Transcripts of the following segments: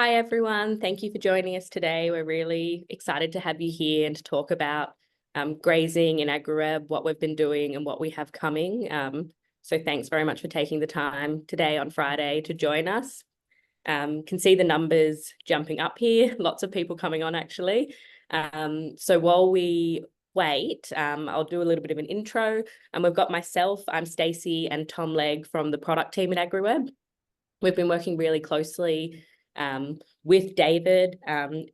Hi, everyone. Thank you for joining us today. We're really excited to have you here and to talk about grazing in AgriWebb, what we've been doing and what we have coming. So thanks very much for taking the time today on Friday to join us. Can see the numbers jumping up here. Lots of people coming on, actually. So while we wait, I'll do a little bit of an intro. And we've got myself, I'm Stacey, and Tom Legg from the product team at AgriWebb. We've been working really closely with David,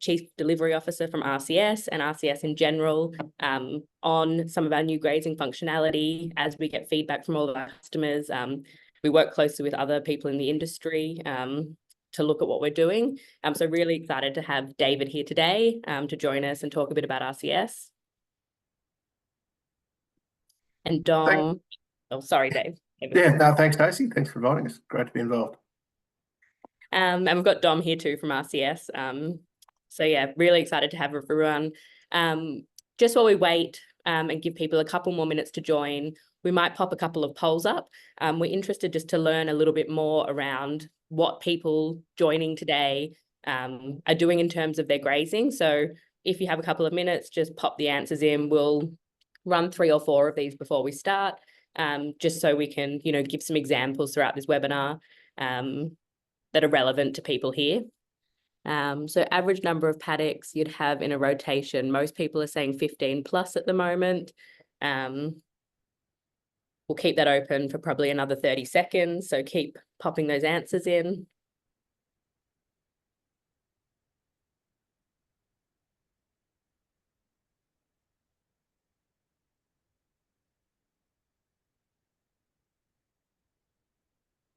Chief Delivery Officer from RCS and RCS in general, on some of our new grazing functionality as we get feedback from all of our customers. We work closely with other people in the industry to look at what we're doing. So really excited to have David here today to join us and talk a bit about RCS. And Dom, oh, sorry, Dave. Yeah, no, thanks, Stacey. Thanks for inviting us. Great to be involved. And we've got Dom here too from RCS. So yeah, really excited to have everyone. Just while we wait and give people a couple more minutes to join, we might pop a couple of polls up. We're interested just to learn a little bit more around what people joining today are doing in terms of their grazing. So if you have a couple of minutes, just pop the answers in. We'll run 3 or 4 of these before we start, just so we can, give some examples throughout this webinar that are relevant to people here. So average number of paddocks you'd have in a rotation. Most people are saying 15 plus at the moment. We'll keep that open for probably another 30 seconds. So keep popping those answers in.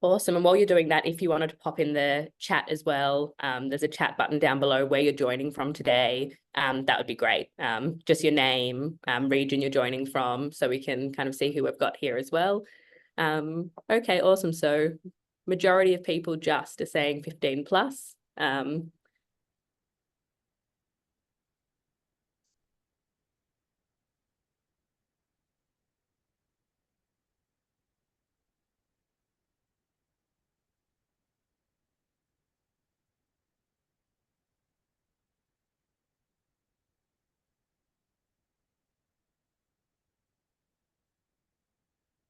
Awesome. And while you're doing that, if you wanted to pop in the chat as well, there's a chat button down below where you're joining from today. That would be great. Just your name, region you're joining from, so we can kind of see who we've got here as well. Okay, awesome. So majority of people just are saying 15 plus.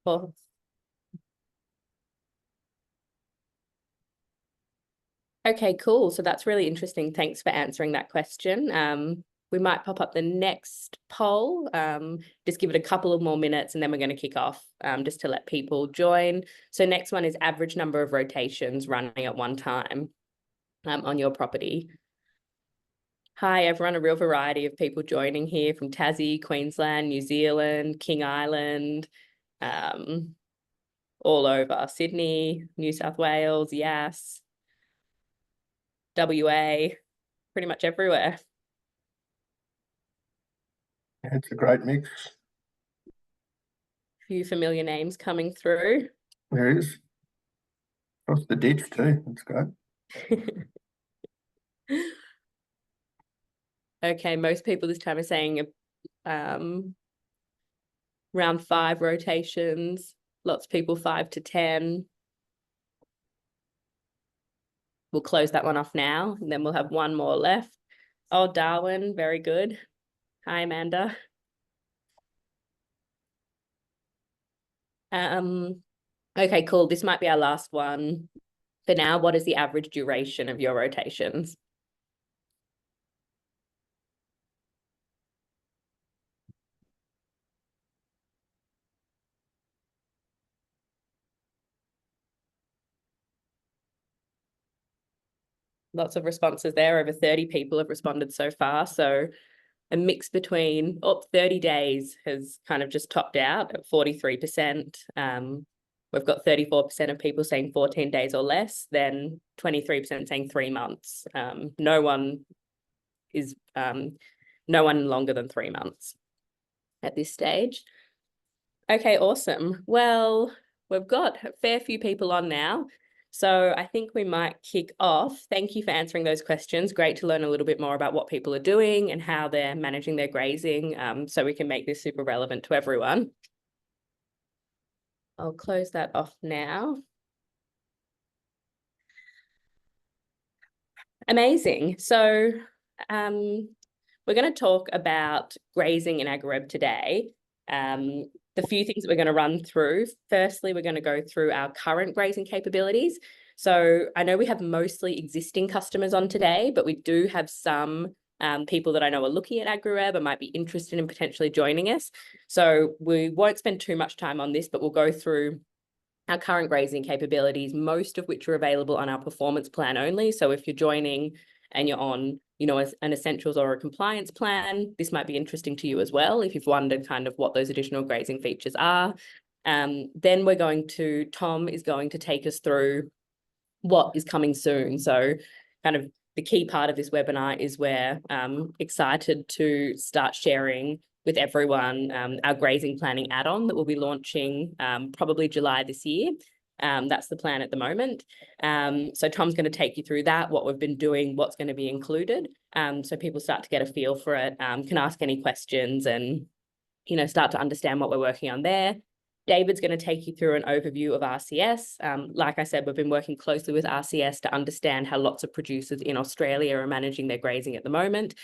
Cool. Okay, cool. So that's really interesting. Thanks for answering that question. We might pop up the next poll, just give it a couple of more minutes and then we're going to kick off just to let people join. So next one is average number of rotations running at one time on your property. Hi, everyone. A real variety of people joining here from Tassie, Queensland, New Zealand, King Island, all over Sydney, New South Wales, Yass, WA, pretty much everywhere. It's a great mix. A few familiar names coming through. There is. Across the ditch too. That's great. Okay, most people this time are saying around 5 rotations. Lots of people 5 to 10. We'll close that one off now, and then we'll have one more left. Oh, Darwin, very good. Hi, Amanda. Okay, cool. This might be our last one for now. What is the average duration of your rotations? Lots of responses there. Over 30 people have responded so far. So a mix between 30 days has kind of just topped out at 43%. We've got 34% of people saying 14 days or less, then 23% saying 3 months. No one longer than 3 months at this stage. Okay, awesome. Well, we've got a fair few people on now. So I think we might kick off. Thank you for answering those questions. Great to learn a little bit more about what people are doing and how they're managing their grazing, so we can make this super relevant to everyone. I'll close that off now. Amazing. So we're going to talk about grazing in AgriWebb today. The few things that we're going to run through. Firstly, we're going to go through our current grazing capabilities. So I know we have mostly existing customers on today, but we do have some people that I know are looking at AgriWebb and might be interested in potentially joining us. So we won't spend too much time on this, but we'll go through our current grazing capabilities, most of which are available on our performance plan only. So if you're joining and you're on, an essentials or a compliance plan, this might be interesting to you as well, if you've wondered kind of what those additional grazing features are. Then Tom is going to take us through what is coming soon. So kind of the key part of this webinar is we're excited to start sharing with everyone our grazing planning add-on that we'll be launching probably July this year. That's the plan at the moment. So Tom's going to take you through that, what we've been doing, what's going to be included. So people start to get a feel for it, can ask any questions and, start to understand what we're working on there. David's going to take you through an overview of RCS. Like I said, we've been working closely with RCS to understand how lots of producers in Australia are managing their grazing at the moment.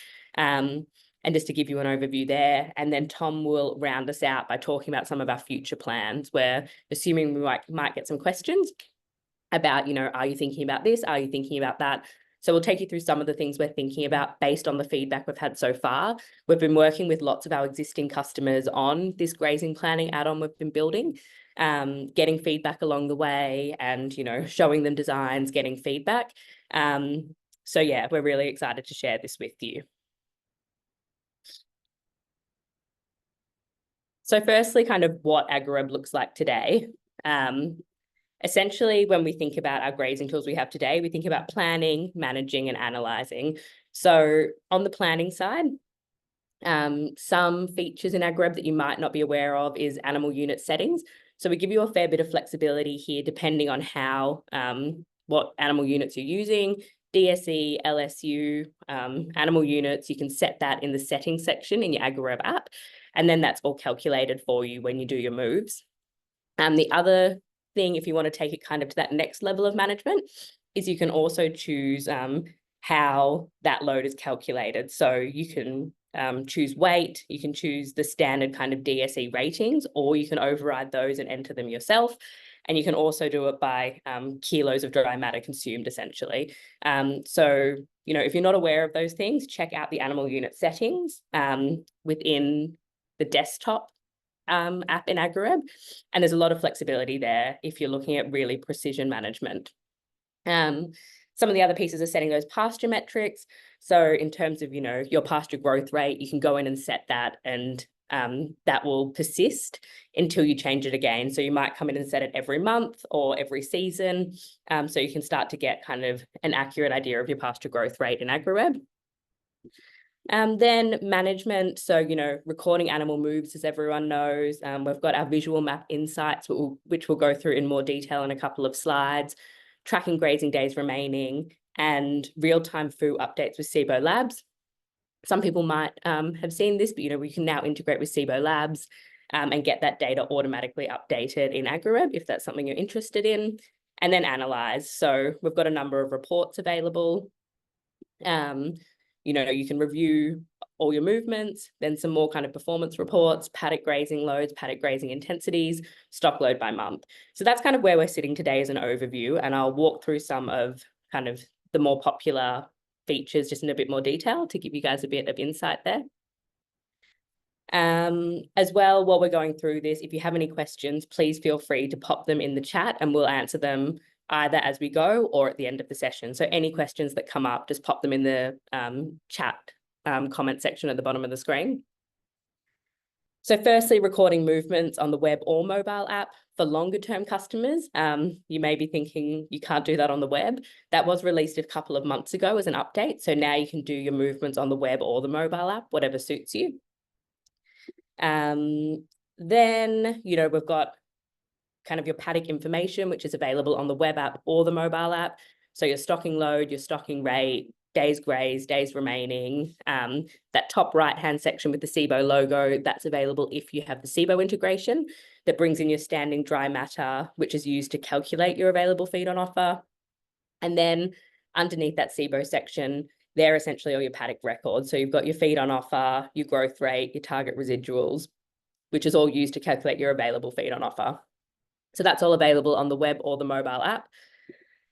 And just to give you an overview there. And then Tom will round us out by talking about some of our future plans. We're assuming we might get some questions about, are you thinking about this? Are you thinking about that? So we'll take you through some of the things we're thinking about based on the feedback we've had so far. We've been working with lots of our existing customers on this grazing planning add-on we've been building, getting feedback along the way and, showing them designs, getting feedback. So yeah, we're really excited to share this with you. So firstly, kind of what AgriWebb looks like today. Essentially, when we think about our grazing tools we have today, we think about planning, managing, and analysing. So on the planning side, some features in AgriWebb that you might not be aware of is animal unit settings. So we give you a fair bit of flexibility here, depending on how, what animal units you're using, DSE, LSU, animal units, you can set that in the settings section in your AgriWebb app. And then that's all calculated for you when you do your moves. The other thing, if you want to take it kind of to that next level of management, is you can also choose how that load is calculated. So you can choose weight, you can choose the standard kind of DSE ratings, or you can override those and enter them yourself. And you can also do it by kilos of dry matter consumed, essentially. So, if you're not aware of those things, check out the animal unit settings within the desktop app in AgriWebb. And there's a lot of flexibility there if you're looking at really precision management. Some of the other pieces are setting those pasture metrics. So in terms of, your pasture growth rate, you can go in and set that and that will persist until you change it again. So you might come in and set it every month or every season. So you can start to get kind of an accurate idea of your pasture growth rate in AgriWebb. Then management, so, recording animal moves, as everyone knows. We've got our visual map insights, which we'll go through in more detail in a couple of slides, tracking grazing days remaining, and real-time food updates with SIBO Labs. Some people might have seen this, but, we can now integrate with SIBO Labs and get that data automatically updated in AgriWebb if that's something you're interested in, and then analyze. So we've got a number of reports available. You can review all your movements, then some more kind of performance reports, paddock grazing loads, paddock grazing intensities, stock load by month. So that's kind of where we're sitting today as an overview, and I'll walk through some of kind of the more popular features just in a bit more detail to give you guys a bit of insight there. As well, while we're going through this, if you have any questions, please feel free to pop them in the chat and we'll answer them either as we go or at the end of the session. So any questions that come up, just pop them in the chat comment section at the bottom of the screen. So firstly, recording movements on the web or mobile app for longer term customers. You may be thinking you can't do that on the web. That was released a couple of months ago as an update. So now you can do your movements on the web or the mobile app, whatever suits you. Then, we've got kind of your paddock information, which is available on the web app or the mobile app. So your stocking load, your stocking rate, days grazed, days remaining, that top right-hand section with the SIBO logo, that's available if you have the SIBO integration that brings in your standing dry matter, which is used to calculate your available feed on offer. And then underneath that SIBO section, they're essentially all your paddock records. So you've got your feed on offer, your growth rate, your target residuals, which is all used to calculate your available feed on offer. So that's all available on the web or the mobile app.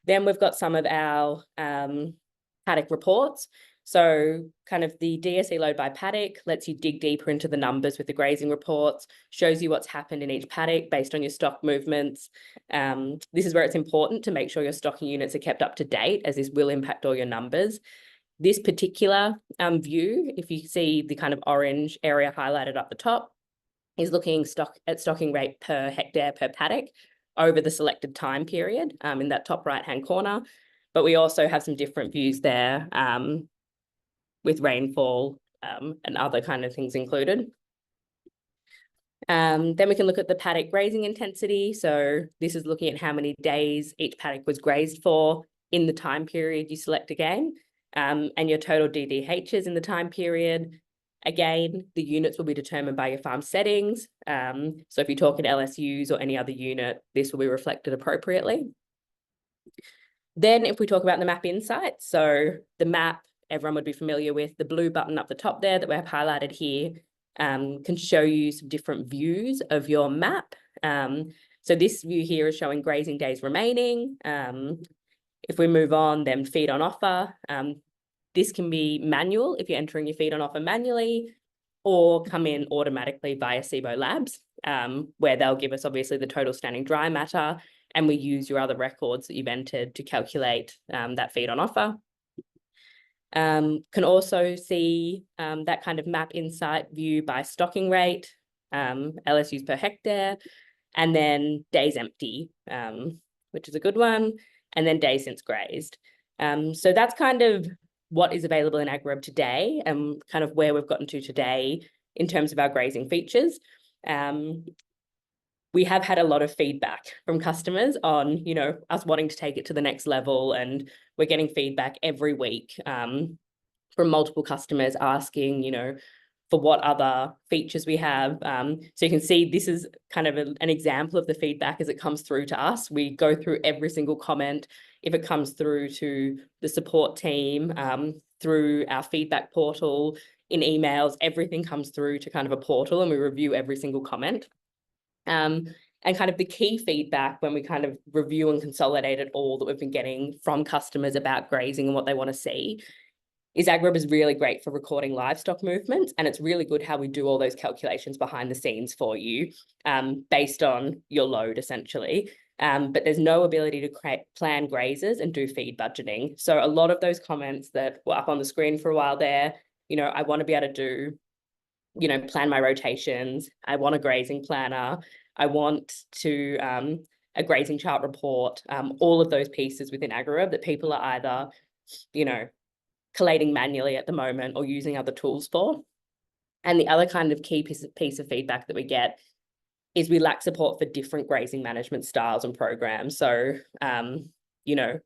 Then we've got some of our paddock reports. So kind of the DSE load by paddock lets you dig deeper into the numbers with the grazing reports, shows you what's happened in each paddock based on your stock movements. This is where it's important to make sure your stocking units are kept up to date, as this will impact all your numbers. This particular view, if you see the kind of orange area highlighted up the top, is looking at stocking rate per hectare per paddock over the selected time period in that top right-hand corner. But we also have some different views there with rainfall and other kind of things included. Then we can look at the paddock grazing intensity. So this is looking at how many days each paddock was grazed for in the time period you select again, and your total DDHs in the time period. Again, the units will be determined by your farm settings. So if you're talking LSUs or any other unit, this will be reflected appropriately. Then if we talk about the map insights, so the map, everyone would be familiar with the blue button up the top there that we have highlighted here, can show you some different views of your map. So this view here is showing grazing days remaining. If we move on, then feed on offer. This can be manual if you're entering your feed on offer manually, or come in automatically via SIBO Labs, where they'll give us obviously the total standing dry matter, and we use your other records that you've entered to calculate that feed on offer. Can also see that kind of map insight view by stocking rate, LSUs per hectare, and then days empty, which is a good one, and then days since grazed. So that's kind of what is available in AgriWebb today and kind of where we've gotten to today in terms of our grazing features. We have had a lot of feedback from customers on, you know, us wanting to take it to the next level, and we're getting feedback every week from multiple customers asking, you know, for what other features we have. So you can see this is kind of an example of the feedback as it comes through to us. We go through every single comment. If it comes through to the support team, through our feedback portal, in emails, everything comes through to kind of a portal, and we review every single comment. And kind of the key feedback when we kind of review and consolidate it all that we've been getting from customers about grazing and what they want to see is AgriWebb is really great for recording livestock movements, and it's really good how we do all those calculations behind the scenes for you based on your load essentially. But there's no ability to plan grazers and do feed budgeting. So a lot of those comments that were up on the screen for a while there, you know, I want to be able to do, you know, plan my rotations. I want a grazing planner. I want to a grazing chart report, all of those pieces within AgriWebb that people are either, you know, collating manually at the moment or using other tools for. And the other kind of key piece of feedback that we get is we lack support for different grazing management styles and programs. So, you know,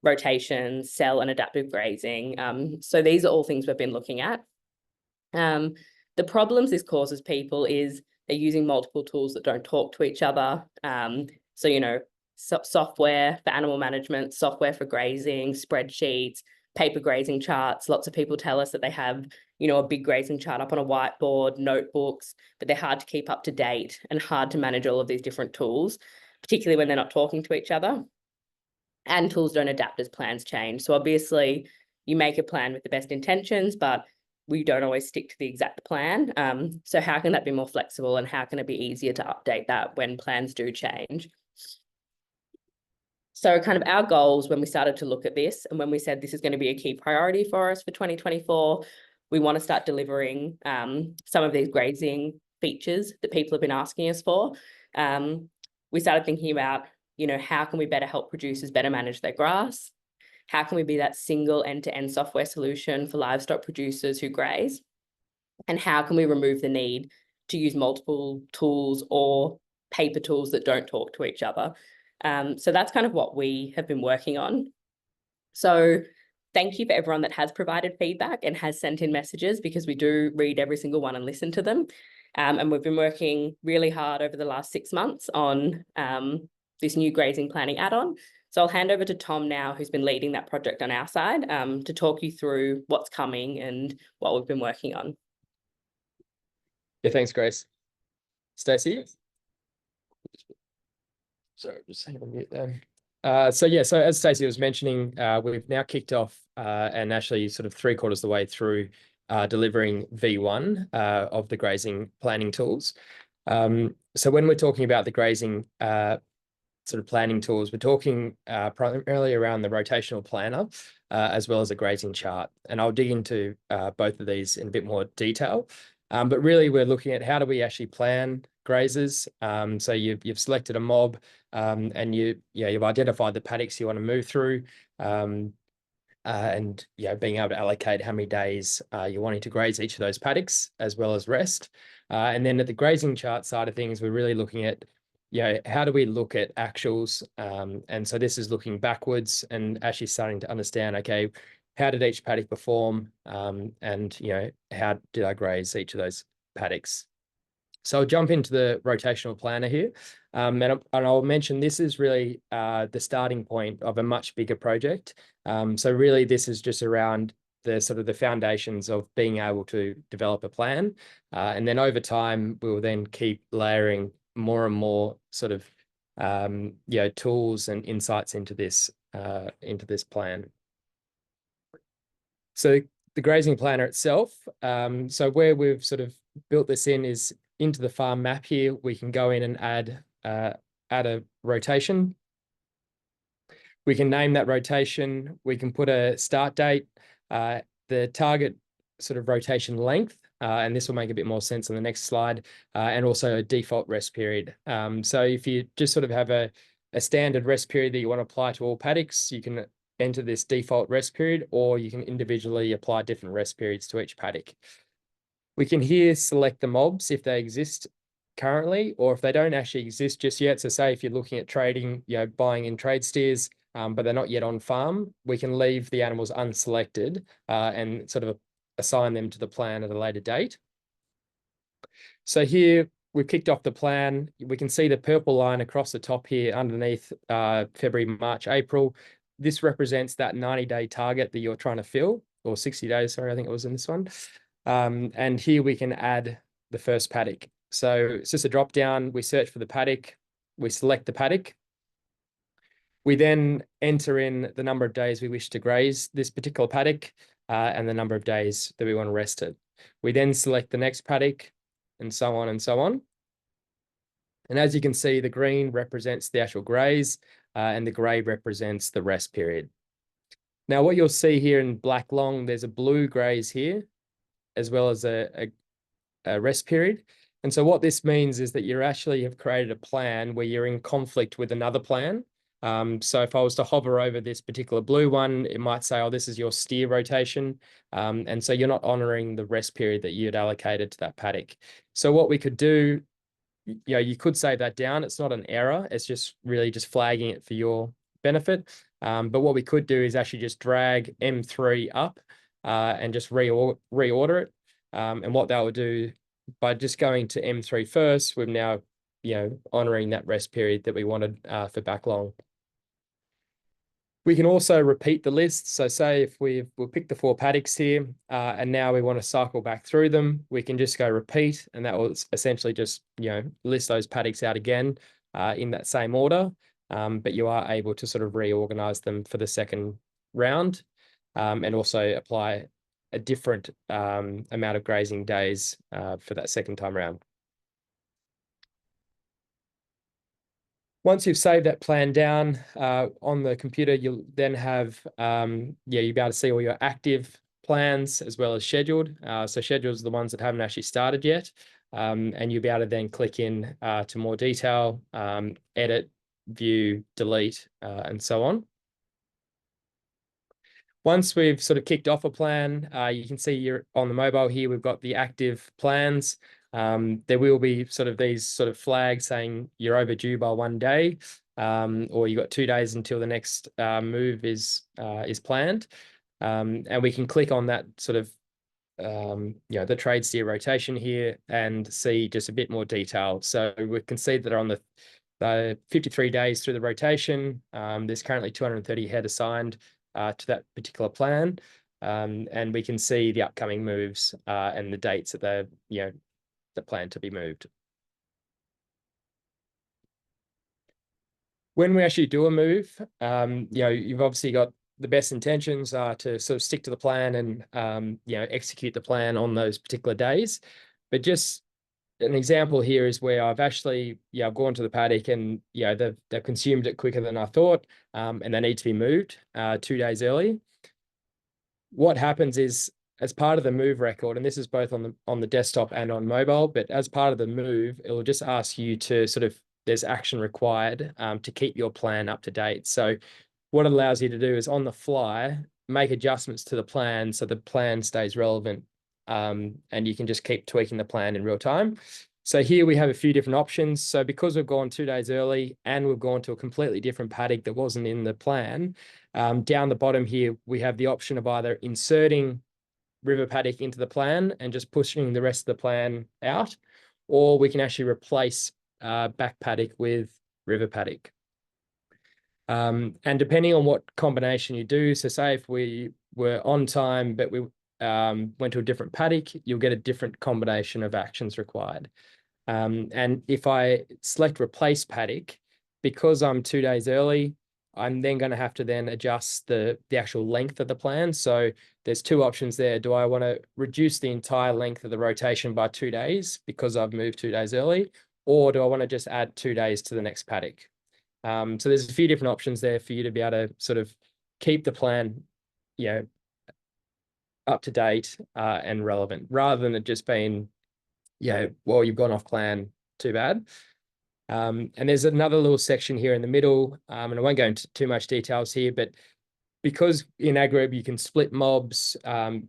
rotations, cell and adaptive grazing. So these are all things we've been looking at. The problems this causes people is they're using multiple tools that don't talk to each other. So, you know, software for animal management, software for grazing, spreadsheets, paper grazing charts. Lots of people tell us that they have, you know, a big grazing chart up on a whiteboard, notebooks, but they're hard to keep up to date and hard to manage all of these different tools, particularly when they're not talking to each other. And tools don't adapt as plans change. So obviously you make a plan with the best intentions, but we don't always stick to the exact plan. So how can that be more flexible, and how can it be easier to update that when plans do change? So kind of our goals when we started to look at this, and when we said this is going to be a key priority for us for 2024, we want to start delivering some of these grazing features that people have been asking us for. We started thinking about, you know, how can we better help producers better manage their grass? How can we be that single end-to-end software solution for livestock producers who graze? And how can we remove the need to use multiple tools or paper tools that don't talk to each other? So that's kind of what we have been working on. So thank you for everyone that has provided feedback and has sent in messages, because we do read every single one and listen to them. And we've been working really hard over the last 6 months on this new grazing planning add-on. So I'll hand over to Tom now, who's been leading that project on our side, to talk you through what's coming and what we've been working on. Yeah, thanks, Grace. Stacey? Sorry, just hang on mute there. So as Stacey was mentioning, we've now kicked off and actually sort of 3/4 of the way through delivering V1 of the grazing planning tools. So when we're talking about the grazing sort of planning tools, we're talking primarily around the rotational planner as well as a grazing chart. And I'll dig into both of these in a bit more detail. But really, we're looking at how do we actually plan grazers. So you've selected a mob and you've identified the paddocks you want to move through. And being able to allocate how many days you're wanting to graze each of those paddocks as well as rest. And then at the grazing chart side of things, we're really looking at how do we look at actuals? And so this is looking backwards and actually starting to understand, okay, how did each paddock perform? And how did I graze each of those paddocks? So I'll jump into the rotational planner here. And I'll mention this is really the starting point of a much bigger project. So really this is just around the sort of the foundations of being able to develop a plan. And then over time, we'll then keep layering more and more sort of tools and insights into this plan. So the grazing planner itself, so where we've sort of built this in is into the farm map here. We can go in and add a rotation. We can name that rotation. We can put a start date, the target sort of rotation length, and this will make a bit more sense on the next slide, and also a default rest period. So if you just sort of have a standard rest period that you want to apply to all paddocks, you can enter this default rest period, or you can individually apply different rest periods to each paddock. We can here select the mobs if they exist currently, or if they don't actually exist just yet. So say if you're looking at trading, buying in trade steers, but they're not yet on farm, we can leave the animals unselected and sort of assign them to the plan at a later date. So here we've kicked off the plan. We can see the purple line across the top here underneath February, March, April. This represents that 90-day target that you're trying to fill, or 60 days, sorry, I think it was in this one. And here we can add the first paddock. So it's just a drop down. We search for the paddock. We select the paddock. We then enter in the number of days we wish to graze this particular paddock and the number of days that we want to rest it. We then select the next paddock and so on and so on. And as you can see, the green represents the actual graze and the grey represents the rest period. Now, what you'll see here in black long, there's a blue graze here, as well as a rest period. And so what this means is that you actually have created a plan where you're in conflict with another plan. So if I was to hover over this particular blue one, it might say, oh, this is your steer rotation. And so you're not honoring the rest period that you'd allocated to that paddock. So what we could do, you could save that down. It's not an error. It's just really just flagging it for your benefit. But what we could do is actually just drag M3 up and just reorder it. And what that will do, by just going to M3 first, we're now, honoring that rest period that we wanted for backlong. We can also repeat the list. So say if we'll pick the 4 paddocks here, and now we want to cycle back through them, we can just go repeat, and that will essentially just, list those paddocks out again in that same order. But you are able to sort of reorganize them for the second round, and also apply a different amount of grazing days for that second time round. Once you've saved that plan down on the computer, you'll then have, you'll be able to see all your active plans as well as scheduled. So scheduled are the ones that haven't actually started yet. And you'll be able to then click in to more detail, edit, view, delete, and so on. Once we've sort of kicked off a plan, you can see you're on the mobile here, we've got the active plans. There will be sort of these sort of flags saying you're overdue by 1 day, or you've got 2 days until the next move is planned. And we can click on that sort of, the trade steer rotation here and see just a bit more detail. So we can see that on They're 53 days through the rotation. There's currently 230 head assigned to that particular plan. And we can see the upcoming moves and the dates that they're, the plan to be moved. When we actually do a move, you've obviously got the best intentions to sort of stick to the plan and, execute the plan on those particular days. But just an example here is where I've actually, I've gone to the paddock and, they've consumed it quicker than I thought, and they need to be moved 2 days early. What happens is, as part of the move record, and this is both on the desktop and on mobile, but as part of the move, it will just ask you to sort of, there's action required to keep your plan up to date. So what it allows you to do is on the fly, make adjustments to the plan so the plan stays relevant, and you can just keep tweaking the plan in real time. So here we have a few different options. So because we've gone 2 days early and we've gone to a completely different paddock that wasn't in the plan, down the bottom here, we have the option of either inserting river paddock into the plan and just pushing the rest of the plan out, or we can actually replace back paddock with river paddock. And depending on what combination you do, so say if we were on time, but we went to a different paddock, you'll get a different combination of actions required. And if I select replace paddock, because I'm 2 days early, I'm then going to have to then adjust the actual length of the plan. So there's 2 options there. Do I want to reduce the entire length of the rotation by 2 days because I've moved 2 days early? Or do I want to just add 2 days to the next paddock? So there's a few different options there for you to be able to sort of keep the plan, up to date and relevant, rather than it just being, well, you've gone off plan, too bad. And there's another little section here in the middle, and I won't go into too much details here, but because in AgriWebb you can split mobs,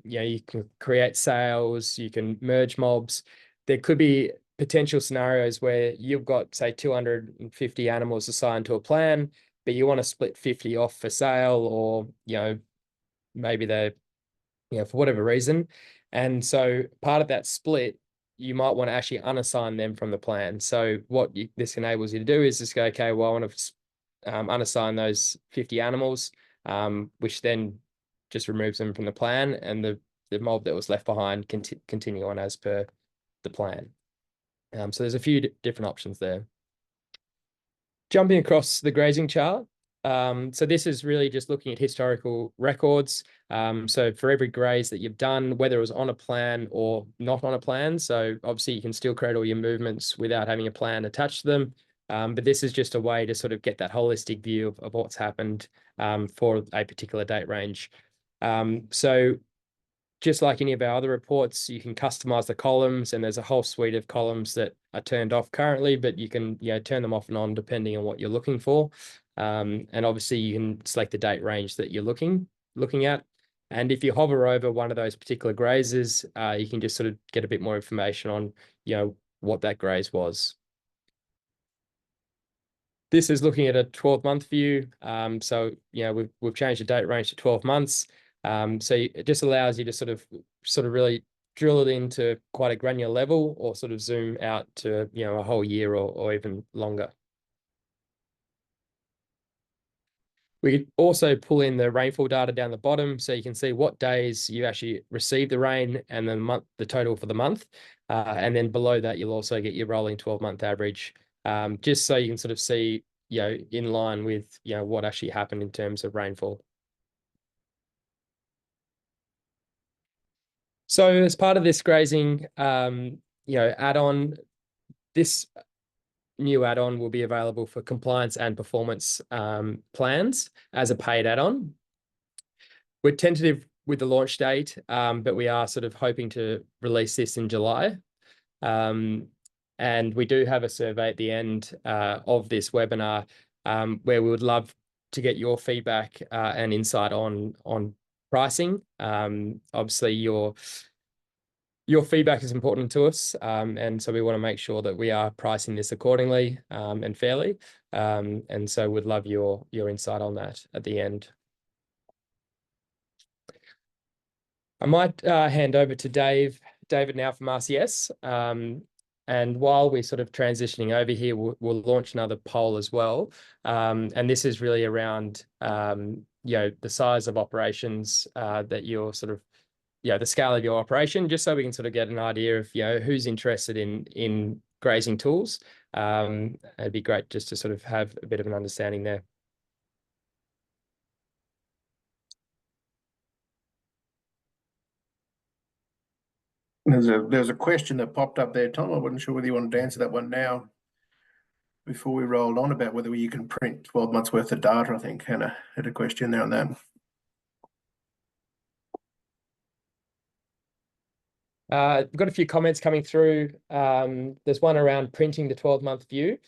you can create sales, you can merge mobs. There could be potential scenarios where you've got, say, 250 animals assigned to a plan, but you want to split 50 off for sale, or, maybe they're, for whatever reason. And so part of that split, you might want to actually unassign them from the plan. So what this enables you to do is just go, okay, well, I want to unassign those 50 animals, which then just removes them from the plan, and the mob that was left behind can continue on as per the plan. So there's a few different options there. Jumping across the grazing chart. So this is really just looking at historical records. So for every graze that you've done, whether it was on a plan or not on a plan, so obviously you can still create all your movements without having a plan attached to them. But this is just a way to sort of get that holistic view of what's happened for a particular date range. So just like any of our other reports, you can customize the columns, and there's a whole suite of columns that are turned off currently, but you can turn them off and on depending on what you're looking for. And obviously you can select the date range that you're looking at. And if you hover over one of those particular grazes, you can just sort of get a bit more information on, what that graze was. This is looking at a 12-month view. So, we've changed the date range to 12 months. So it just allows you to sort of really drill it into quite a granular level, or sort of zoom out to, a whole year or even longer. We could also pull in the rainfall data down the bottom, so you can see what days you actually received the rain and the total for the month. And then below that, you'll also get your rolling 12-month average, just so you can sort of see, in line with, what actually happened in terms of rainfall. So as part of this grazing, add-on, this new add-on will be available for compliance and performance plans as a paid add-on. We're tentative with the launch date, but we are sort of hoping to release this in July. And we do have a survey at the end of this webinar where we would love to get your feedback and insight on pricing. Obviously, your feedback is important to us, and so we want to make sure that we are pricing this accordingly and fairly. And so we'd love your insight on that at the end. I might hand over to David now from RCS, And while we're sort of transitioning over here, we'll launch another poll as well. And this is really around, the size of operations that you're sort of, the scale of your operation, just so we can sort of get an idea of, who's interested in grazing tools. It'd be great just to sort of have a bit of an understanding there. There's a question that popped up there, Tom. I wasn't sure whether you wanted to answer that one now before we rolled on, about whether you can print 12 months worth of data. I think Hannah had a question there on that. I've got a few comments coming through. There's one around printing the 12-month view.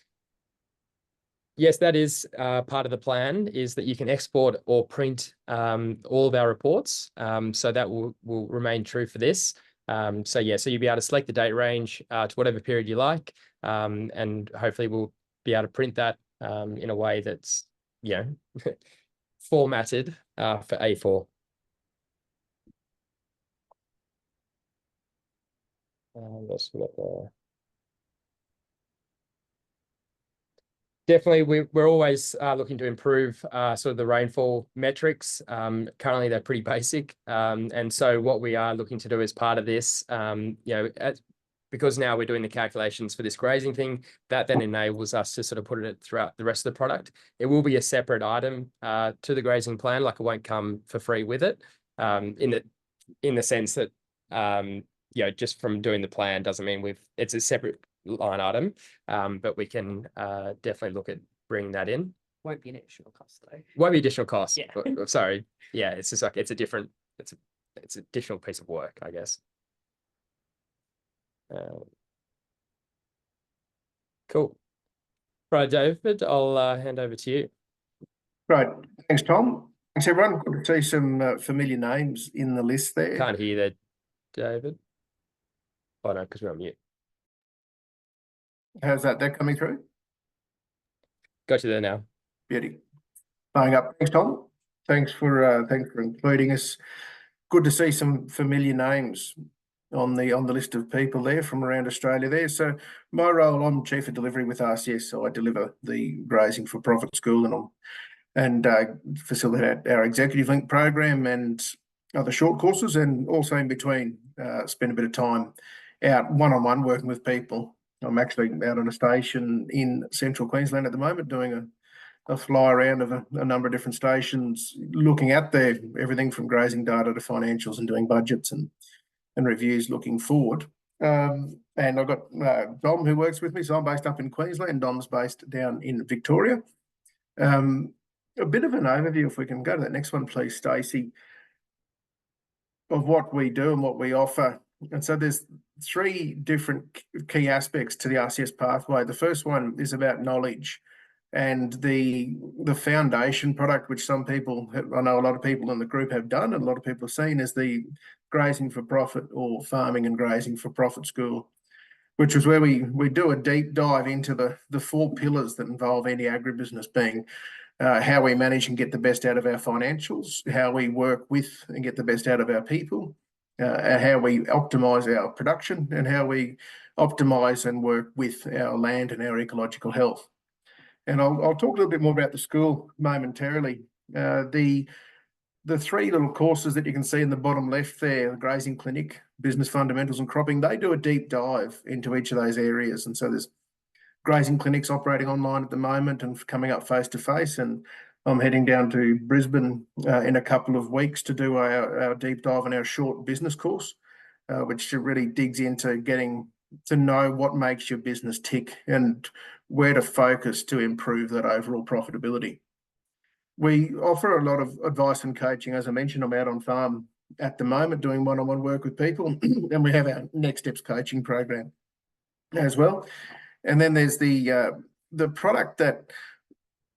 Yes, that is part of the plan, is that you can export or print all of our reports. So that will remain true for this. So you'll be able to select the date range to whatever period you like, and hopefully we'll be able to print that in a way that's formatted for A4. Definitely, we're always looking to improve sort of the rainfall metrics. Currently, they're pretty basic, and so what we are looking to do as part of this, because now we're doing the calculations for this grazing thing, that then enables us to sort of put it throughout the rest of the product. It will be a separate item to the grazing plan, like it won't come for free with it, in the sense that just from doing the plan doesn't mean it's a separate line item, but we can definitely look at bringing that in. Won't be an additional cost though. Won't be additional cost. Yeah. Sorry. Yeah, it's just like it's an additional piece of work, I guess. Cool. Right, David, I'll hand over to you. Right. Thanks, Tom. Thanks, everyone. Good to see some familiar names in the list there. Can't hear that, David. Oh no, because we're on mute. How's that? That coming through? Got you there now. Beauty. Buying up. Thanks, Tom. Thanks for including us. Good to see some familiar names on the list of people there from around Australia there. So my role, I'm Chief of Delivery with RCS, so I deliver the Grazing for Profit School and facilitate our Executive Link program and other short courses, and also in between spend a bit of time out one-on-one working with people. I'm actually out on a station in central Queensland at the moment doing a fly around of a number of different stations, looking at everything from grazing data to financials and doing budgets and reviews looking forward. And I've got Dom who works with me. So I'm based up in Queensland. Dom's based down in Victoria. A bit of an overview, if we can go to that next one, please, Stacey, of what we do and what we offer. And so there's 3 different key aspects to the RCS pathway. The first one is about knowledge and the foundation product, which I know a lot of people in the group have done and a lot of people have seen, is the Grazing for Profit or Farming and Grazing for Profit School, which is where we do a deep dive into the 4 pillars that involve any agribusiness, being how we manage and get the best out of our financials, how we work with and get the best out of our people, how we optimise our production, and how we optimise and work with our land and our ecological health. And I'll talk a little bit more about the school momentarily. The 3 little courses that you can see in the bottom left there, the Grazing Clinic, Business Fundamentals and Cropping, they do a deep dive into each of those areas. And so there's grazing clinics operating online at the moment and coming up face-to-face. And I'm heading down to Brisbane in a couple of weeks to do our deep dive on our short business course, which really digs into getting to know what makes your business tick and where to focus to improve that overall profitability. We offer a lot of advice and coaching. As I mentioned, I'm out on farm at the moment doing one-on-one work with people, and we have our Next Steps coaching program as well. And then there's the product that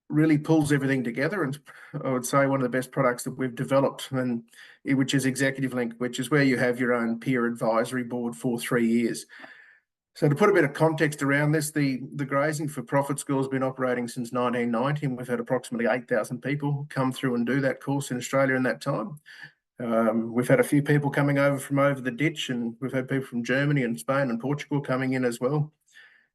really pulls everything together, and I would say one of the best products that we've developed, and which is Executive Link, which is where you have your own peer advisory board for 3 years. So to put a bit of context around this, the Grazing for Profit School has been operating since 1990, and we've had approximately 8,000 people come through and do that course in Australia in that time. We've had a few people coming over from over the ditch, and we've had people from Germany and Spain and Portugal coming in as well,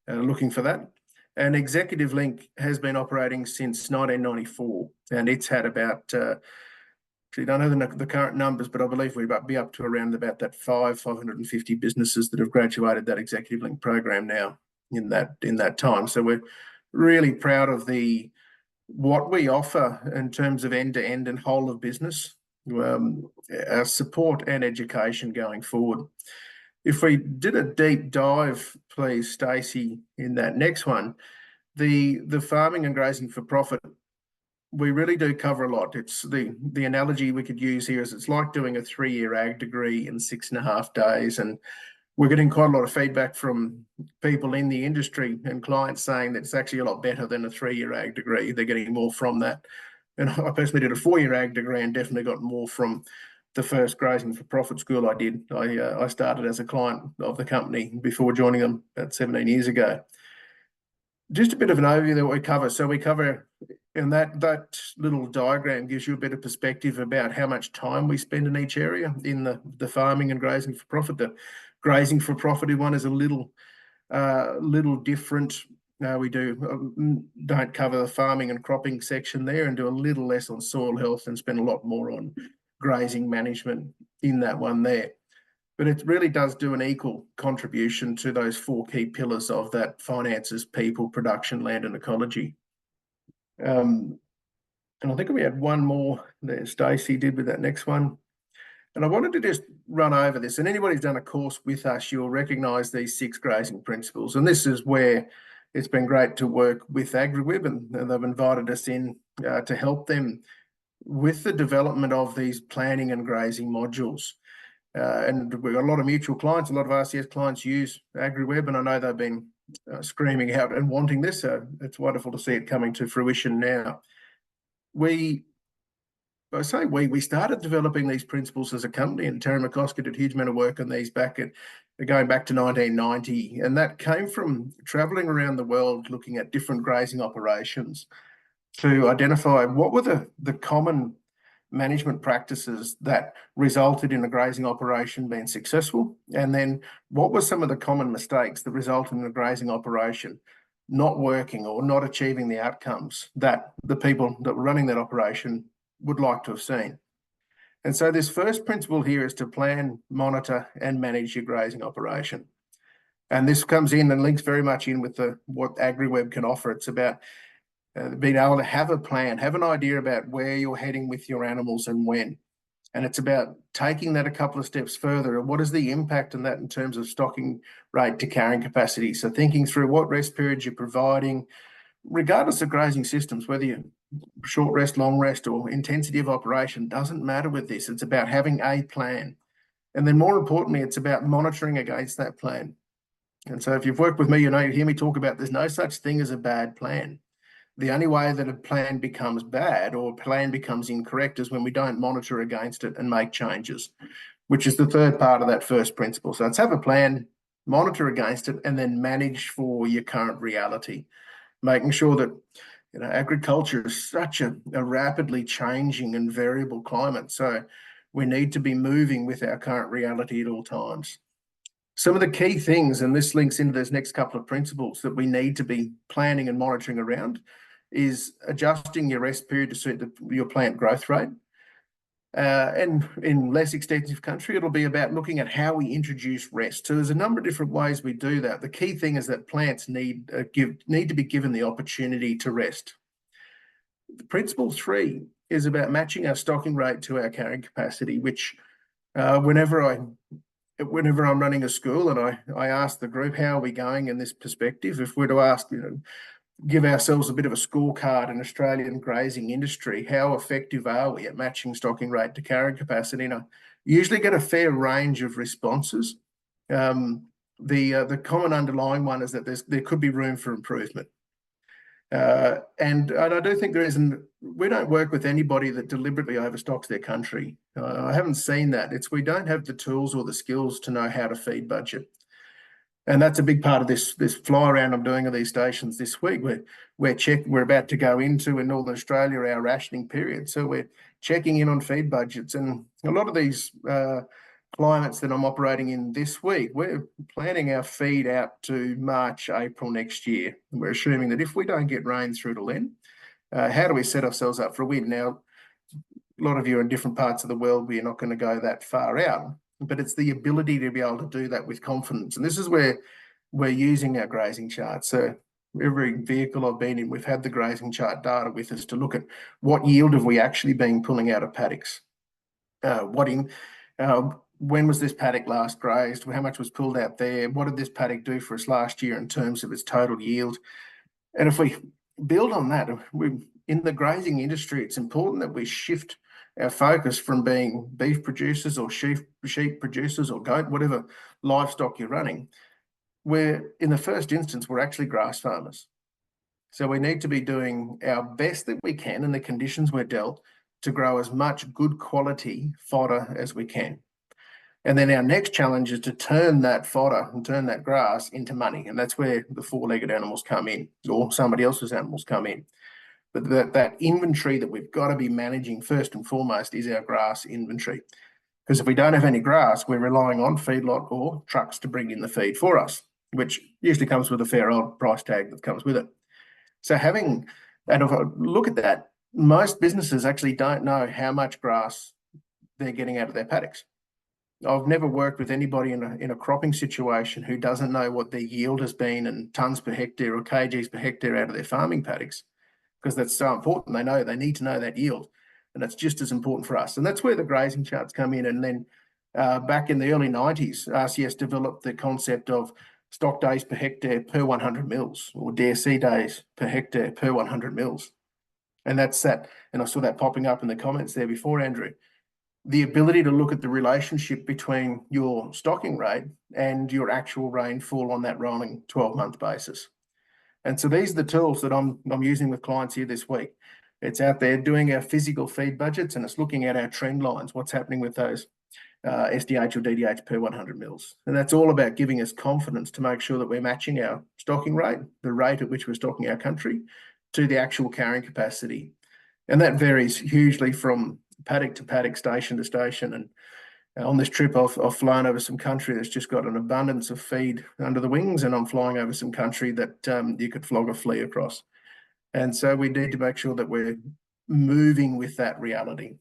looking for that. And Executive Link has been operating since 1994, and it's had about, actually don't know the current numbers, but I believe we'd be up to around about that 550 businesses that have graduated that Executive Link program now in that time. So we're really proud of what we offer in terms of end-to-end and whole of business, our support and education going forward. If we did a deep dive, please, Stacey, in that next one, the farming and grazing for profit, we really do cover a lot. It's the analogy we could use here is it's like doing a 3-year ag degree in 6.5 days. And we're getting quite a lot of feedback from people in the industry and clients saying that it's actually a lot better than a 3-year ag degree. They're getting more from that. And I personally did a 4-year ag degree and definitely got more from the first grazing for profit school I did. I started as a client of the company before joining them about 17 years ago. Just a bit of an overview that we cover. So we cover, and that little diagram gives you a bit of perspective about how much time we spend in each area in the farming and grazing for profit. The grazing for profit one is a little different. We don't cover the farming and cropping section there, and do a little less on soil health and spend a lot more on grazing management in that one there. But it really does do an equal contribution to those 4 key pillars of that: finances, people, production, land, and ecology. And I think we had one more there Stacey did with that next one. And I wanted to just run over this. And anybody who's done a course with us, you'll recognise these 6 grazing principles. And this is where it's been great to work with AgriWebb, and they've invited us in to help them with the development of these planning and grazing modules. And we've got a lot of mutual clients, a lot of RCS clients use AgriWebb, and I know they've been screaming out and wanting this, so it's wonderful to see it coming to fruition now. We started developing these principles as a company, and Terry McCosker did a huge amount of work on these going back to 1990, and that came from travelling around the world looking at different grazing operations to identify what were the common management practices that resulted in a grazing operation being successful, and then what were some of the common mistakes that resulted in a grazing operation not working or not achieving the outcomes that the people that were running that operation would like to have seen. And so this first principle here is to plan, monitor, and manage your grazing operation. And this comes in and links very much in with what AgriWebb can offer. It's about being able to have a plan, have an idea about where you're heading with your animals and when. And it's about taking that a couple of steps further. And what is the impact on that in terms of stocking rate to carrying capacity? So thinking through what rest periods you're providing, regardless of grazing systems, whether you're short rest, long rest, or intensity of operation, doesn't matter with this. It's about having a plan. And then more importantly, it's about monitoring against that plan. And so if you've worked with me, you hear me talk about there's no such thing as a bad plan. The only way that a plan becomes bad or a plan becomes incorrect is when we don't monitor against it and make changes, which is the third part of that first principle. So let's have a plan, monitor against it, and then manage for your current reality, making sure that agriculture is such a rapidly changing and variable climate. So we need to be moving with our current reality at all times. Some of the key things, and this links into those next couple of principles that we need to be planning and monitoring around, is adjusting your rest period to suit your plant growth rate. And in less extensive country, it'll be about looking at how we introduce rest. So there's a number of different ways we do that. The key thing is that plants need to be given the opportunity to rest. Principle 3 is about matching our stocking rate to our carrying capacity, which whenever I'm running a school and I ask the group, how are we going in this perspective? If we're to ask, give ourselves a bit of a scorecard in Australian grazing industry, how effective are we at matching stocking rate to carrying capacity? And I usually get a fair range of responses. The common underlying one is that there could be room for improvement. And I do think we don't work with anybody that deliberately overstocks their country. I haven't seen that. We don't have the tools or the skills to know how to feed budget. And that's a big part of this fly around I'm doing of these stations this week. We're about to go into in Northern Australia our rationing period. So we're checking in on feed budgets. And a lot of these climates that I'm operating in this week, we're planning our feed out to March, April next year. And we're assuming that if we don't get rain through to then, how do we set ourselves up for a win? Now, a lot of you are in different parts of the world where you're not going to go that far out, but it's the ability to be able to do that with confidence. And this is where we're using our grazing charts. So every vehicle I've been in, we've had the grazing chart data with us to look at what yield have we actually been pulling out of paddocks. When was this paddock last grazed? How much was pulled out there? What did this paddock do for us last year in terms of its total yield? And if we build on that, in the grazing industry, it's important that we shift our focus from being beef producers or sheep producers or goat, whatever livestock you're running, where in the first instance, we're actually grass farmers. So we need to be doing our best that we can in the conditions we're dealt to grow as much good quality fodder as we can. And then our next challenge is to turn that fodder and turn that grass into money. And that's where the four-legged animals come in, or somebody else's animals come in. But that inventory that we've got to be managing first and foremost is our grass inventory. Because if we don't have any grass, we're relying on feedlot or trucks to bring in the feed for us, which usually comes with a fair old price tag that comes with it. So and if I look at that, most businesses actually don't know how much grass they're getting out of their paddocks. I've never worked with anybody in a cropping situation who doesn't know what their yield has been in tonnes per hectare or kgs per hectare out of their farming paddocks, because that's so important. They need to know that yield, and that's just as important for us. And that's where the grazing charts come in. And then back in the early 90s, RCS developed the concept of stock days per hectare per 100 mils, or DSC days per hectare per 100 mils. And that's that. And I saw that popping up in the comments there before, Andrew. The ability to look at the relationship between your stocking rate and your actual rainfall on that rolling 12-month basis. And so these are the tools that I'm using with clients here this week. It's out there doing our physical feed budgets, and it's looking at our trend lines, what's happening with those SDH or DDH per 100 mils. And that's all about giving us confidence to make sure that we're matching our stocking rate, the rate at which we're stocking our country, to the actual carrying capacity. And that varies hugely from paddock to paddock, station to station. And on this trip, I've flown over some country that's just got an abundance of feed under the wings, and I'm flying over some country that you could flog a flea across. And so we need to make sure that we're moving with that reality.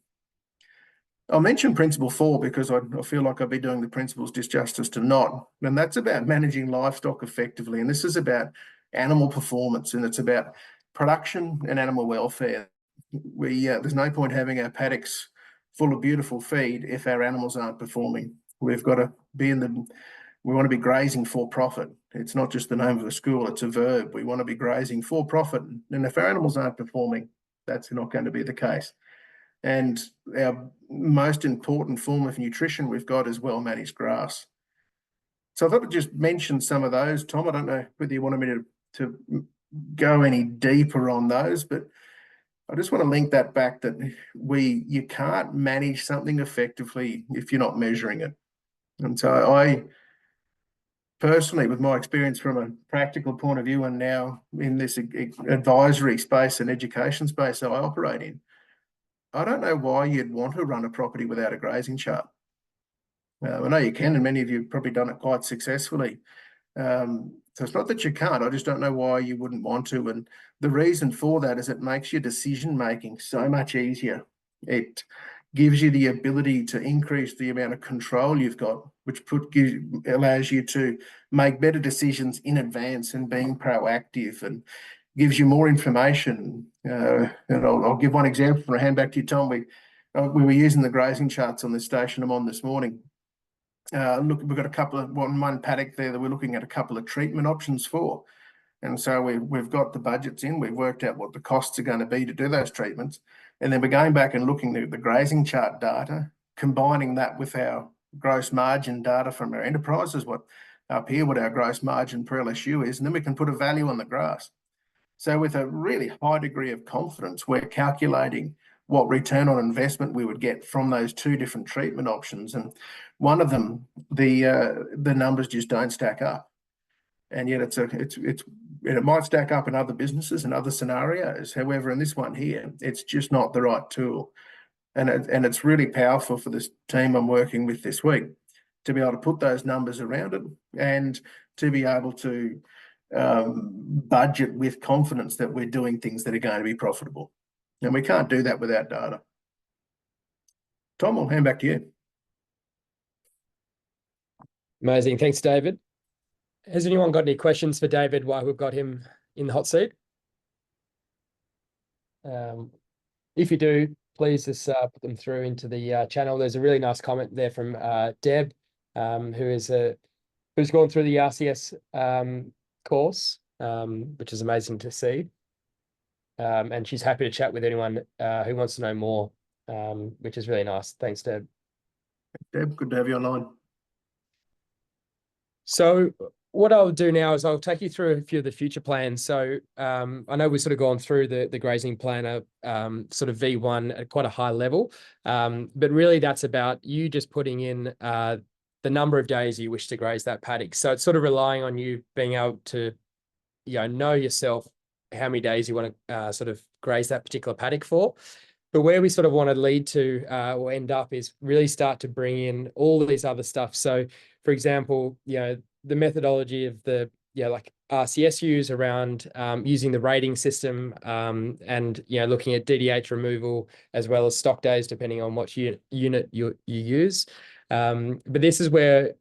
I'll mention principle 4 because I feel like I'll be doing the principles disjustice to not. And that's about managing livestock effectively. And this is about animal performance, and it's about production and animal welfare. There's no point having our paddocks full of beautiful feed if our animals aren't performing. We've got to be we want to be grazing for profit. It's not just the name of a school, it's a verb. We want to be grazing for profit. And if our animals aren't performing, that's not going to be the case. And our most important form of nutrition we've got is well-managed grass. So I thought I'd just mention some of those. Tom, I don't know whether you wanted me to go any deeper on those, but I just want to link that back that you can't manage something effectively if you're not measuring it. And so I personally, with my experience from a practical point of view, and now in this advisory space and education space that I operate in, I don't know why you'd want to run a property without a grazing chart. I know you can, and many of you have probably done it quite successfully. So it's not that you can't, I just don't know why you wouldn't want to. And the reason for that is it makes your decision-making so much easier. It gives you the ability to increase the amount of control you've got, which allows you to make better decisions in advance and being proactive, and gives you more information. And I'll give one example and I'll hand back to you, Tom. We were using the grazing charts on this station I'm on this morning. Look, we've got one paddock there that we're looking at a couple of treatment options for. And so we've got the budgets in, we've worked out what the costs are going to be to do those treatments. And then we're going back and looking at the grazing chart data, combining that with our gross margin data from our enterprises, what our gross margin per LSU is, and then we can put a value on the grass. So with a really high degree of confidence, we're calculating what return on investment we would get from those two different treatment options. And one of them, the numbers just don't stack up. And yet it might stack up in other businesses and other scenarios. However, in this one here, it's just not the right tool. And it's really powerful for this team I'm working with this week to be able to put those numbers around it and to be able to budget with confidence that we're doing things that are going to be profitable. And we can't do that without data. Tom, I'll hand back to you. Amazing. Thanks, David. Has anyone got any questions for David while we've got him in the hot seat? If you do, please just put them through into the channel. There's a really nice comment there from Deb, who's gone through the RCS course, which is amazing to see. And she's happy to chat with anyone who wants to know more, which is really nice. Thanks, Deb. Deb, good to have you online. So what I'll do now is I'll take you through a few of the future plans. So I know we've sort of gone through the grazing planner sort of V1 at quite a high level, but really that's about you just putting in the number of days you wish to graze that paddock. So it's sort of relying on you being able to, know yourself how many days you want to sort of graze that particular paddock for. But where we sort of want to lead to or end up is really start to bring in all of these other stuff. So, for example, the methodology of the like RCS use around using the rating system and looking at DDH removal as well as stock days depending on what unit you use. But this is where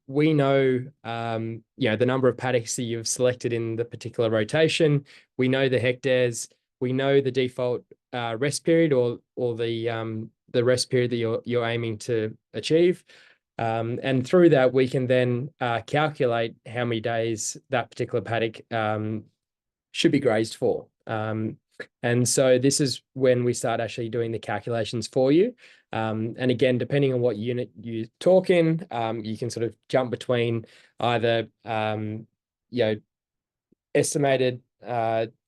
we know the number of paddocks that you've selected in the particular rotation. We know the hectares. We know the default rest period or the rest period that you're aiming to achieve. And through that, we can then calculate how many days that particular paddock should be grazed for. And so this is when we start actually doing the calculations for you. And again, depending on what unit you talk in, you can sort of jump between either estimated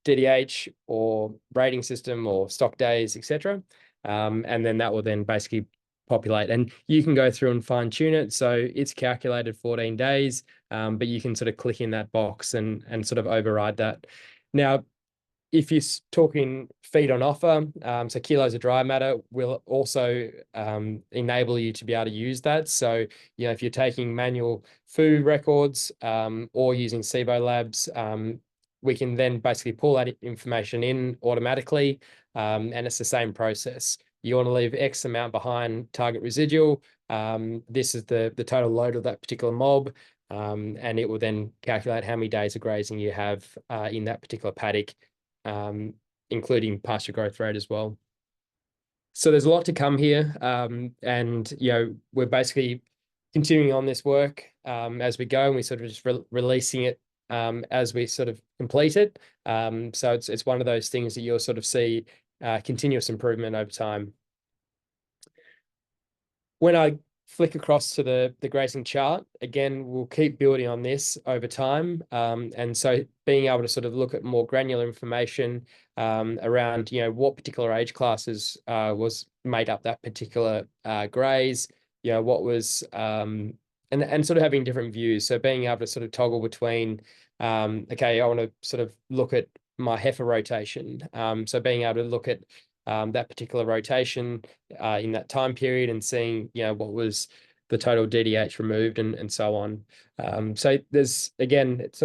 DDH or rating system or stock days, etc. And then that will then basically populate, and you can go through and fine tune it. So it's calculated 14 days, but you can sort of click in that box and sort of override that. Now, if you're talking feed on offer, so kilos of dry matter will also enable you to be able to use that. So, if you're taking manual food records or using SIBO labs, we can then basically pull that information in automatically, and it's the same process. You want to leave X amount behind target residual. This is the total load of that particular mob, and it will then calculate how many days of grazing you have in that particular paddock, including pasture growth rate as well. So there's a lot to come here, and we're basically continuing on this work as we go, and we sort of just releasing it as we sort of complete it. So it's one of those things that you'll sort of see continuous improvement over time. When I flick across to the grazing chart, again, we'll keep building on this over time. And so being able to sort of look at more granular information around, what particular age classes was made up that particular graze, what was, and sort of having different views. So being able to sort of toggle between, okay, I want to sort of look at my heifer rotation. So being able to look at that particular rotation in that time period and seeing, what was the total DDH removed and so on. So there's, again, it's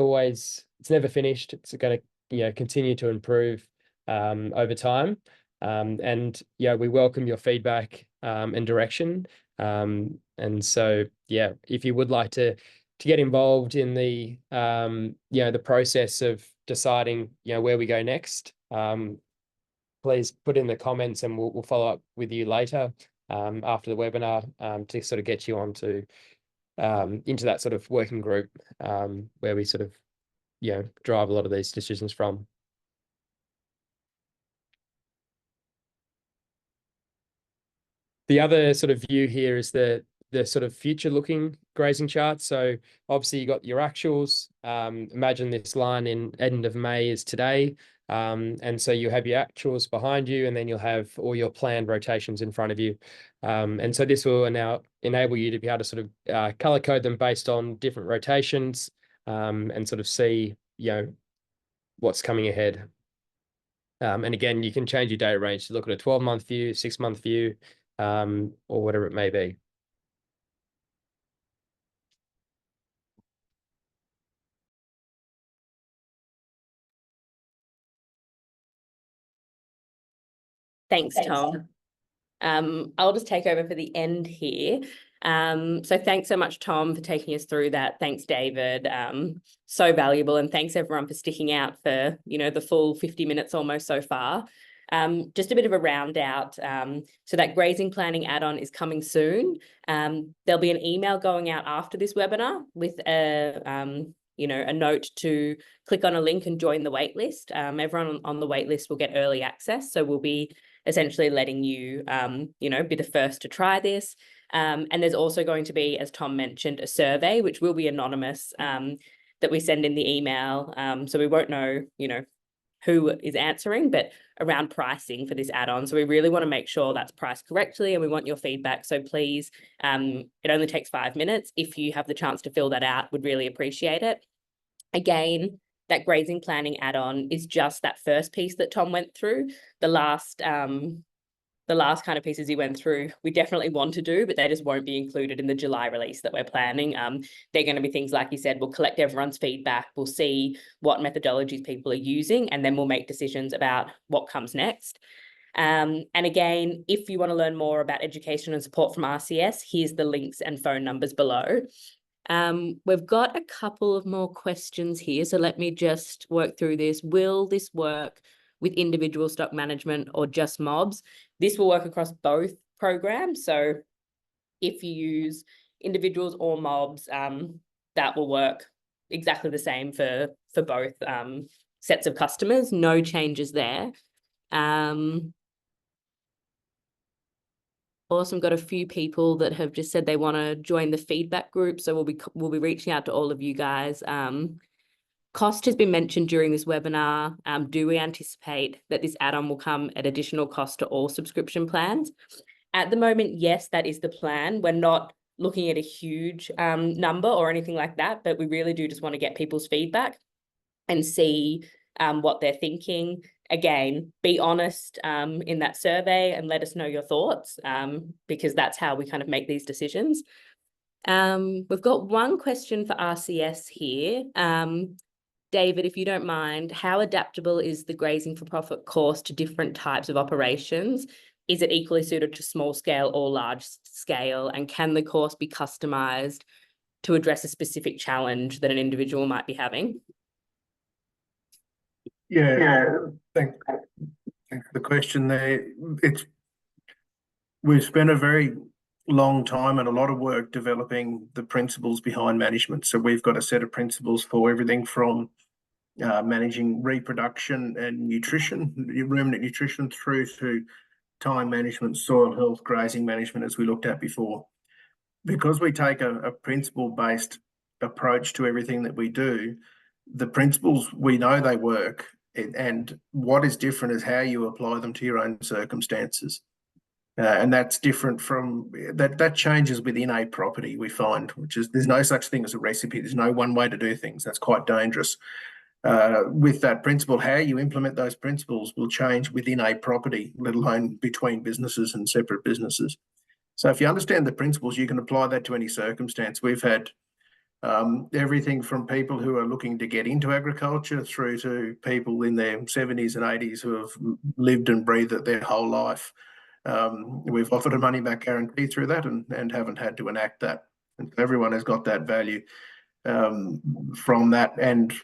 never finished. It's going to, continue to improve over time. And we welcome your feedback and direction. And so, if you would like to get involved in the, the process of deciding, where we go next, please put in the comments and we'll follow up with you later after the webinar to sort of get you onto into that sort of working group where we sort of, drive a lot of these decisions from. The other sort of view here is the sort of future looking grazing chart. So obviously you got your actuals. Imagine this line in end of May is today. And so you have your actuals behind you, and then you'll have all your planned rotations in front of you. And so this will now enable you to be able to sort of color code them based on different rotations and sort of see, what's coming ahead. And again, you can change your data range to look at a 12-month view, 6-month view, or whatever it may be. Thanks, Tom. I'll just take over for the end here. So thanks so much, Tom, for taking us through that. Thanks, David. So valuable. And thanks everyone for sticking out for, the full 50 minutes almost so far. Just a bit of a round out. So that grazing planning add-on is coming soon. There'll be an email going out after this webinar with a note to click on a link and join the waitlist. Everyone on the waitlist will get early access. So we'll be essentially letting you, be the first to try this. And there's also going to be, as Tom mentioned, a survey, which will be anonymous, that we send in the email. So we won't know, who is answering, but around pricing for this add-on. So we really want to make sure that's priced correctly, and we want your feedback. So please, it only takes 5 minutes. If you have the chance to fill that out, would really appreciate it. Again, that grazing planning add-on is just that first piece that Tom went through. The last kind of pieces he went through, we definitely want to do, but they just won't be included in the July release that we're planning. They're going to be things like you said, we'll collect everyone's feedback, we'll see what methodologies people are using, and then we'll make decisions about what comes next. And again, if you want to learn more about education and support from RCS, here's the links and phone numbers below. We've got a couple of more questions here, so let me just work through this. Will this work with individual stock management or just mobs? This will work across both programs. So if you use individuals or mobs, that will work exactly the same for both sets of customers. No changes there. Awesome. Got a few people that have just said they want to join the feedback group. So we'll be reaching out to all of you guys. Cost has been mentioned during this webinar. Do we anticipate that this add-on will come at additional cost to all subscription plans? At the moment, yes, that is the plan. We're not looking at a huge number or anything like that, but we really do just want to get people's feedback and see what they're thinking. Again, be honest in that survey and let us know your thoughts, because that's how we kind of make these decisions. We've got one question for RCS here. David, if you don't mind, how adaptable is the Grazing for Profit course to different types of operations? Is it equally suited to small scale or large scale? And can the course be customised to address a specific challenge that an individual might be having? Yeah. Thanks for the question there. We've spent a very long time and a lot of work developing the principles behind management. So we've got a set of principles for everything from managing reproduction and nutrition, ruminant nutrition, through to time management, soil health, grazing management, as we looked at before. Because we take a principle-based approach to everything that we do, the principles, we know they work, and what is different is how you apply them to your own circumstances. And that's different from that changes within a property, we find, which is there's no such thing as a recipe. There's no one way to do things. That's quite dangerous. With that principle, how you implement those principles will change within a property, let alone between businesses and separate businesses. So if you understand the principles, you can apply that to any circumstance. We've had everything from people who are looking to get into agriculture through to people in their 70s and 80s who have lived and breathed it their whole life. We've offered a money back guarantee through that and haven't had to enact that. And everyone has got that value from that. And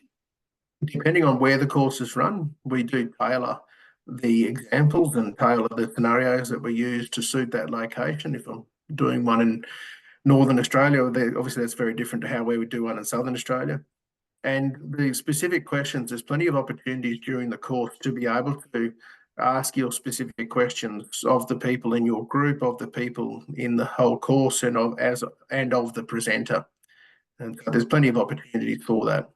depending on where the course is run, we do tailor the examples and tailor the scenarios that we use to suit that location. If I'm doing one in Northern Australia, obviously that's very different to how we would do one in Southern Australia. And the specific questions, there's plenty of opportunities during the course to be able to ask your specific questions of the people in your group, of the people in the whole course, and of the presenter. And so there's plenty of opportunities for that.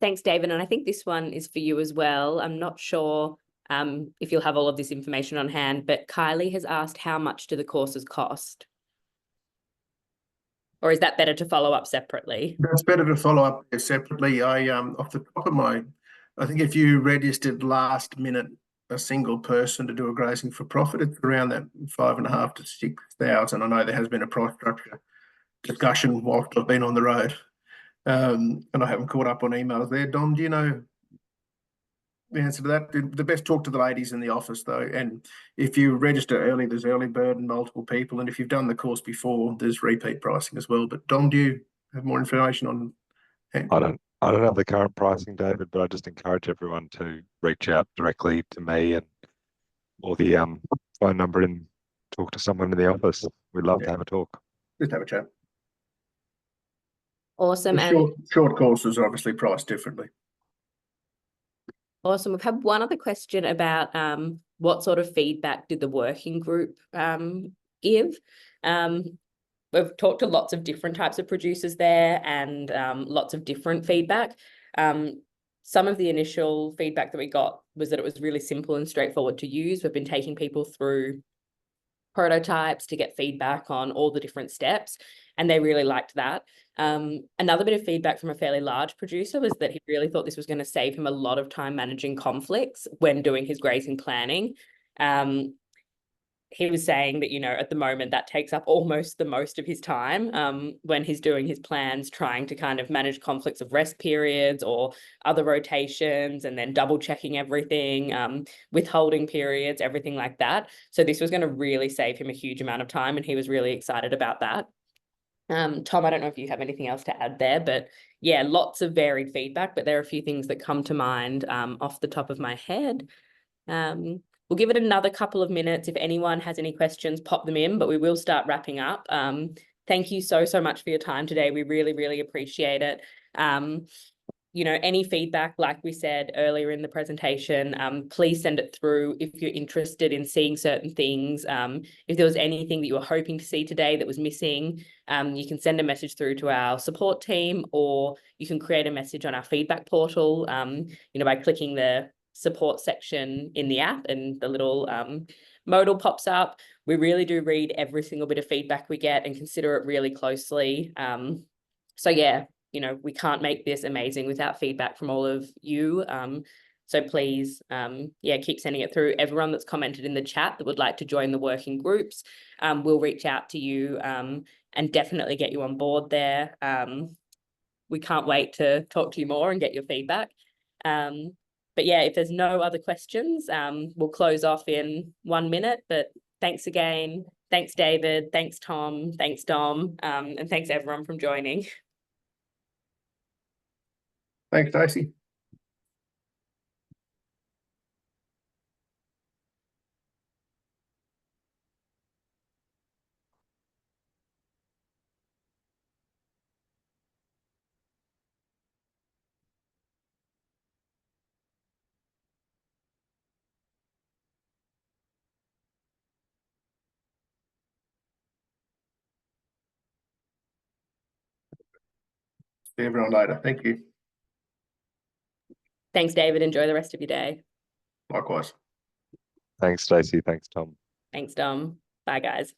Thanks, David. And I think this one is for you as well. I'm not sure if you'll have all of this information on hand, but Kylie has asked, how much do the courses cost? Or is that better to follow up separately? That's better to follow up separately. I, off the top of my I think if you registered last minute a single person to do a grazing for profit, it's around that 5,500 to 6,000. I know there has been a price structure discussion whilst I've been on the road, and I haven't caught up on emails there. Dom, do you know the answer to that? The best talk to the ladies in the office though, and if you register early, there's early bird and multiple people, and if you've done the course before, there's repeat pricing as well. But Dom, do you have more information on? I don't have the current pricing, David, but I just encourage everyone to reach out directly to me and or the phone number and talk to someone in the office. We'd love to have a talk. Just have a chat. Awesome. Short courses are obviously priced differently. Awesome. We've had one other question about what sort of feedback did the working group give? We've talked to lots of different types of producers there and lots of different feedback. Some of the initial feedback that we got was that it was really simple and straightforward to use. We've been taking people through prototypes to get feedback on all the different steps, and they really liked that. Another bit of feedback from a fairly large producer was that he really thought this was going to save him a lot of time managing conflicts when doing his grazing planning. He was saying that, you know, at the moment that takes up almost the most of his time when he's doing his plans, trying to kind of manage conflicts of rest periods or other rotations, and then double checking everything, withholding periods, everything like that. So this was going to really save him a huge amount of time, and he was really excited about that. Tom, I don't know if you have anything else to add there, but yeah, lots of varied feedback, but there are a few things that come to mind off the top of my head. We'll give it another couple of minutes. If anyone has any questions, pop them in, but we will start wrapping up. Thank you so much for your time today. We really, really appreciate it. You know, any feedback, like we said earlier in the presentation, please send it through if you're interested in seeing certain things. If there was anything that you were hoping to see today that was missing, you can send a message through to our support team, or you can create a message on our feedback portal, you know, by clicking the support section in the app and the little modal pops up. We really do read every single bit of feedback we get and consider it really closely. So yeah, you know, we can't make this amazing without feedback from all of you. So please, yeah, keep sending it through. Everyone that's commented in the chat that would like to join the working groups, we'll reach out to you and definitely get you on board there. We can't wait to talk to you more and get your feedback. But yeah, if there's no other questions, we'll close off in 1 minute. But thanks again. Thanks, David. Thanks, Tom. Thanks, Dom. And thanks, everyone, from joining. Thanks, Stacey. See everyone later. Thank you. Thanks, David. Enjoy the rest of your day. Likewise. Thanks, Stacey. Thanks, Tom. Thanks, Dom. Bye, guys.